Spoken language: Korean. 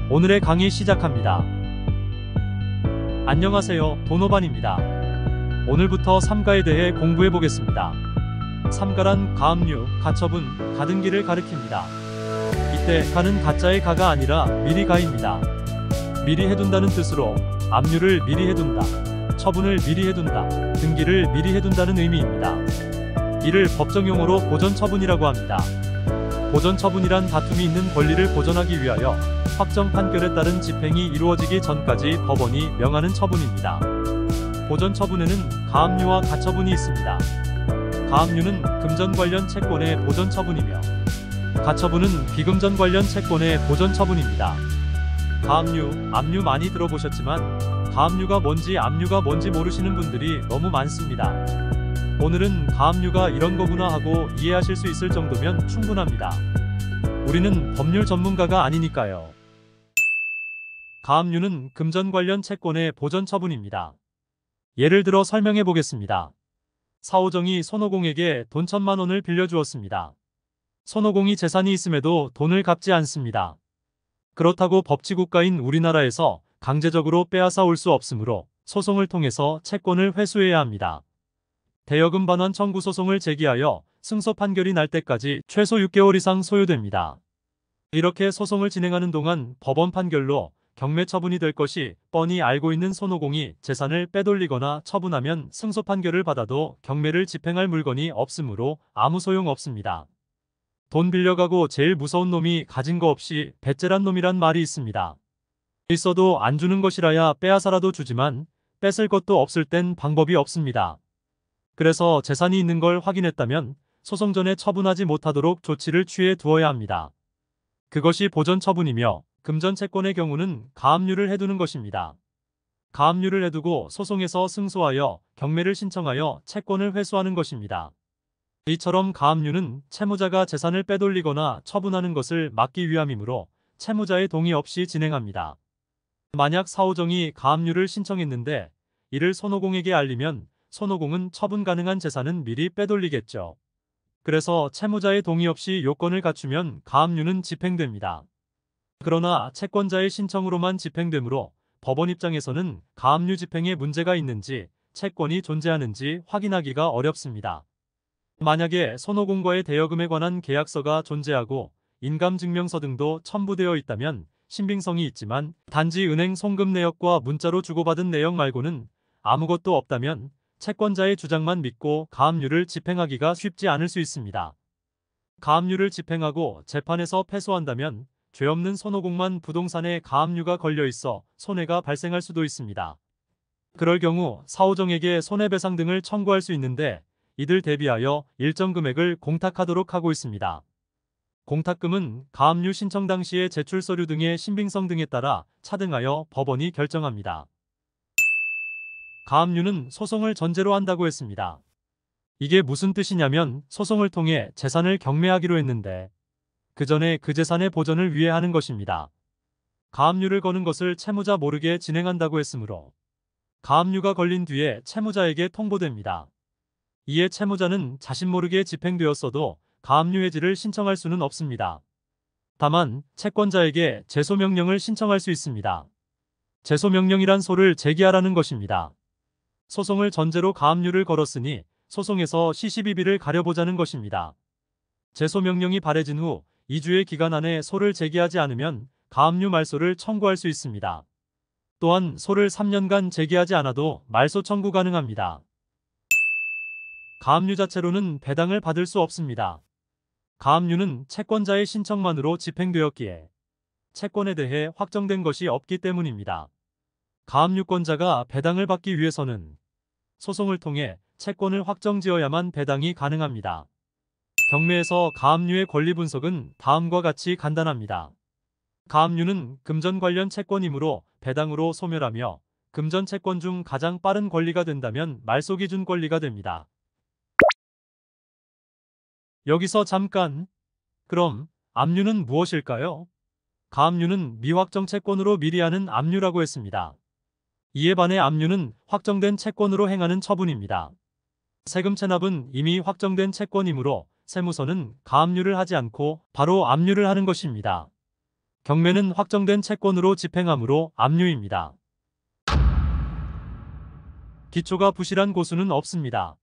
오늘의 강의 시작합니다. 안녕하세요, 도노반입니다. 오늘부터 삼가에 대해 공부해 보겠습니다. 삼가란 가압류, 가처분, 가등기를 가리킵니다. 이때 가는 가짜의 가가 아니라 미리 가입니다. 미리 해둔다는 뜻으로 압류를 미리 해둔다, 처분을 미리 해둔다, 등기를 미리 해둔다는 의미입니다. 이를 법정용어로 보전처분이라고 합니다. 보전처분이란 다툼이 있는 권리를 보전하기 위하여 확정 판결에 따른 집행이 이루어지기 전까지 법원이 명하는 처분입니다. 보전처분에는 가압류와 가처분이 있습니다. 가압류는 금전 관련 채권의 보전처분이며 가처분은 비금전 관련 채권의 보전처분입니다. 가압류, 압류 많이 들어보셨지만 가압류가 뭔지 압류가 뭔지 모르시는 분들이 너무 많습니다. 오늘은 가압류가 이런 거구나 하고 이해하실 수 있을 정도면 충분합니다. 우리는 법률 전문가가 아니니까요. 가압류는 금전 관련 채권의 보전처분입니다. 예를 들어 설명해 보겠습니다. 사오정이 손오공에게 돈 1,000만 원을 빌려주었습니다. 손오공이 재산이 있음에도 돈을 갚지 않습니다. 그렇다고 법치국가인 우리나라에서 강제적으로 빼앗아 올 수 없으므로 소송을 통해서 채권을 회수해야 합니다. 대여금 반환 청구 소송을 제기하여 승소 판결이 날 때까지 최소 6개월 이상 소요됩니다. 이렇게 소송을 진행하는 동안 법원 판결로 경매 처분이 될 것이 뻔히 알고 있는 손오공이 재산을 빼돌리거나 처분하면 승소 판결을 받아도 경매를 집행할 물건이 없으므로 아무 소용 없습니다. 돈 빌려가고 제일 무서운 놈이 가진 거 없이 배째란 놈이란 말이 있습니다. 있어도 안 주는 것이라야 빼앗아라도 주지만 뺏을 것도 없을 땐 방법이 없습니다. 그래서 재산이 있는 걸 확인했다면 소송 전에 처분하지 못하도록 조치를 취해 두어야 합니다. 그것이 보전처분이며 금전 채권의 경우는 가압류를 해두는 것입니다. 가압류를 해두고 소송에서 승소하여 경매를 신청하여 채권을 회수하는 것입니다. 이처럼 가압류는 채무자가 재산을 빼돌리거나 처분하는 것을 막기 위함이므로 채무자의 동의 없이 진행합니다. 만약 사오정이 가압류를 신청했는데 이를 손오공에게 알리면 손오공은 처분 가능한 재산은 미리 빼돌리겠죠. 그래서 채무자의 동의 없이 요건을 갖추면 가압류는 집행됩니다. 그러나 채권자의 신청으로만 집행되므로 법원 입장에서는 가압류 집행에 문제가 있는지 채권이 존재하는지 확인하기가 어렵습니다. 만약에 손오공과의 대여금에 관한 계약서가 존재하고 인감증명서 등도 첨부되어 있다면 신빙성이 있지만 단지 은행 송금 내역과 문자로 주고받은 내역 말고는 아무것도 없다면 채권자의 주장만 믿고 가압류를 집행하기가 쉽지 않을 수 있습니다. 가압류를 집행하고 재판에서 패소한다면 죄 없는 손오공만 부동산에 가압류가 걸려 있어 손해가 발생할 수도 있습니다. 그럴 경우 사오정에게 손해배상 등을 청구할 수 있는데 이들 대비하여 일정 금액을 공탁하도록 하고 있습니다. 공탁금은 가압류 신청 당시의 제출 서류 등의 신빙성 등에 따라 차등하여 법원이 결정합니다. 가압류는 소송을 전제로 한다고 했습니다. 이게 무슨 뜻이냐면 소송을 통해 재산을 경매하기로 했는데 그 전에 그 재산의 보전을 위해 하는 것입니다. 가압류를 거는 것을 채무자 모르게 진행한다고 했으므로 가압류가 걸린 뒤에 채무자에게 통보됩니다. 이에 채무자는 자신 모르게 집행되었어도 가압류 해지를 신청할 수는 없습니다. 다만 채권자에게 제소명령을 신청할 수 있습니다. 제소명령이란 소를 제기하라는 것입니다. 소송을 전제로 가압류를 걸었으니 소송에서 시시비비를 가려보자는 것입니다. 제소명령이 발해진 후 2주의 기간 안에 소를 제기하지 않으면 가압류 말소를 청구할 수 있습니다. 또한 소를 3년간 제기하지 않아도 말소 청구 가능합니다. 가압류 자체로는 배당을 받을 수 없습니다. 가압류는 채권자의 신청만으로 집행되었기에 채권에 대해 확정된 것이 없기 때문입니다. 가압류권자가 배당을 받기 위해서는 소송을 통해 채권을 확정지어야만 배당이 가능합니다. 경매에서 가압류의 권리 분석은 다음과 같이 간단합니다. 가압류는 금전 관련 채권이므로 배당으로 소멸하며 금전 채권 중 가장 빠른 권리가 된다면 말소 기준 권리가 됩니다. 여기서 잠깐, 그럼 압류는 무엇일까요? 가압류는 미확정 채권으로 미리 하는 압류라고 했습니다. 이에 반해 압류는 확정된 채권으로 행하는 처분입니다. 세금 체납은 이미 확정된 채권이므로 세무서는 가압류를 하지 않고 바로 압류를 하는 것입니다. 경매는 확정된 채권으로 집행하므로 압류입니다. 기초가 부실한 고수는 없습니다.